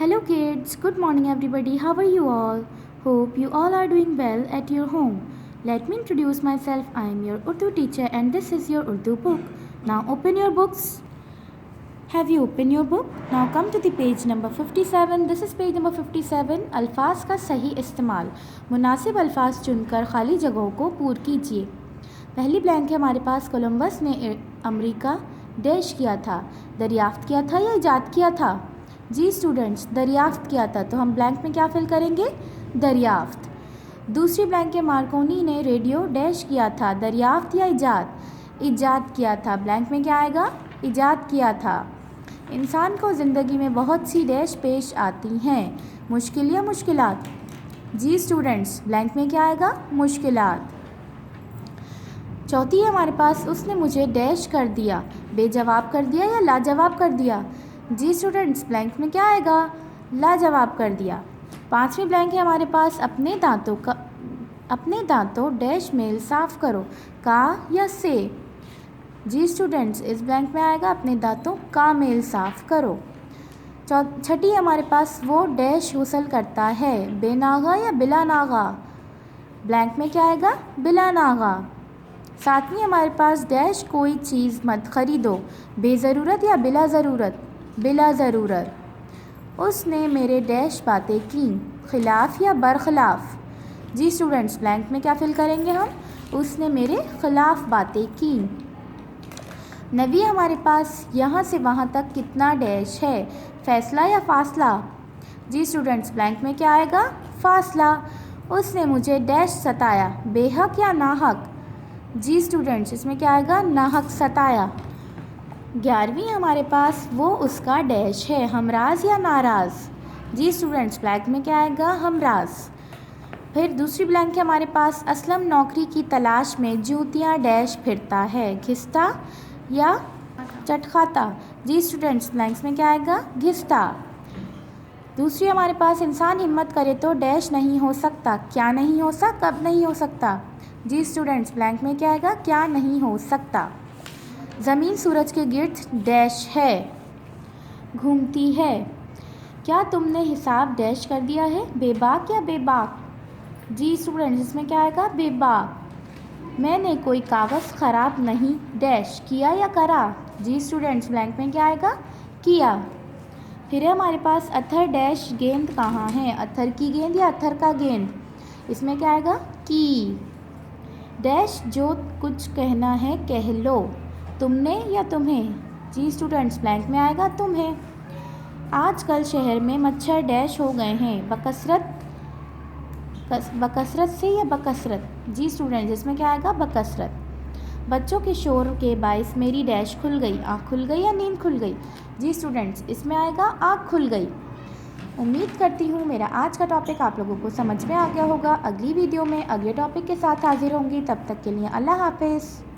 Hello kids, good morning everybody. How are you all? Hope you all are doing well at your home. Let me introduce myself. I am your Urdu teacher and this is your Urdu book. Now open your books. Have you opened your book? Now come to the page number 57. This is page number 57. अल्फाज का सही इस्तेमाल. मुनासिब अल्फाज चुनकर खाली जगहों को पूर्ण कीजिए. पहली ब्लैंक है हमारे पास. कोलंबस ने अमेरिका डैश किया था. दरियाफ्त किया था या इजाद किया था? जी स्टूडेंट्स, दरियाफ्त किया था. तो हम ब्लैंक में क्या फिल करेंगे? दरियाफ्त. दूसरी ब्लैंक है मार्कोनी ने रेडियो डैश किया था. दरियाफ्त या इजाद? इजाद किया था. ब्लैंक में क्या आएगा? इजाद किया था. इंसान को ज़िंदगी में बहुत सी डैश पेश आती हैं. मुश्किल या मुश्किलात? जी स्टूडेंट्स, ब्लैंक में क्या आएगा? मुश्किलात. चौथी है हमारे पास. उसने मुझे डैश कर दिया. बेजवाब कर दिया या लाजवाब कर दिया? जी स्टूडेंट्स, ब्लैंक में क्या आएगा? लाजवाब कर दिया. पांचवी ब्लैंक है हमारे पास. अपने दांतों डैश मेल साफ़ करो. का या से? जी स्टूडेंट्स, इस ब्लैंक में आएगा अपने दांतों का मेल साफ़ करो. छठी हमारे पास. वो डैश गुस्ल करता है. बेनागा या बिला नागा? ब्लैंक में क्या आएगा? बिला नागा. सातवीं हमारे पास. डैश कोई चीज़ मत खरीदो. बेज़रूरत या बिला ज़रूरत? बिला ज़रूरत. उसने मेरे डैश बातें की. खिलाफ या बरखिलाफ? जी स्टूडेंट्स, ब्लैंक में क्या फिल करेंगे हम? उसने मेरे खिलाफ बातें की. नवी हमारे पास. यहाँ से वहाँ तक कितना डैश है? फैसला या फासला? जी स्टूडेंट्स, ब्लैंक में क्या आएगा? फासला. उसने मुझे डैश सताया. बेहक या नाहक? जी स्टूडेंट्स, इसमें क्या आएगा? नाहक सताया. 11वीं हमारे पास. वो उसका डैश है. हमराज या नाराज़? जी स्टूडेंट्स, ब्लैंक में क्या आएगा? हमराज. फिर दूसरी ब्लैंक है हमारे पास. असलम नौकरी की तलाश में जूतियाँ डैश फिरता है. घिसता या चटखाता? जी स्टूडेंट्स, ब्लैंक्स में क्या आएगा? घिसता. दूसरी हमारे पास. इंसान हिम्मत करे तो डैश नहीं हो सकता. क्या नहीं हो सकता? कब नहीं हो सकता? जी स्टूडेंट्स, ब्लैंक में क्या आएगा? क्या नहीं हो सकता. ज़मीन सूरज के गिर्द डैश है. घूमती है. क्या तुमने हिसाब डैश कर दिया है? बेबाक या बेबाक? जी स्टूडेंट्स, इसमें क्या आएगा? बेबाक. मैंने कोई कागज़ ख़राब नहीं डैश किया या करा? जी स्टूडेंट्स, ब्लैंक में क्या आएगा? किया. फिर है हमारे पास. अत्थर डैश गेंद कहाँ है? अत्थर की गेंद या अत्थर का गेंद? इसमें क्या आएगा? की. डैश जो कुछ कहना है कह लो. तुमने या तुम्हें? जी स्टूडेंट्स, ब्लैंक में आएगा तुम्हें. आजकल शहर में मच्छर डैश हो गए हैं. बकसरत से या बकसरत? जी स्टूडेंट्स, इसमें क्या आएगा? बकसरत. बच्चों के शोर के बायस मेरी डैश खुल गई. आँख खुल गई या नींद खुल गई? जी स्टूडेंट्स, इसमें आएगा आँख खुल गई. उम्मीद करती हूँ मेरा आज का टॉपिक आप लोगों को समझ में आ गया होगा. अगली वीडियो में अगले टॉपिक के साथ हाजिर होंगी. तब तक के लिए अल्लाह हाफिज़.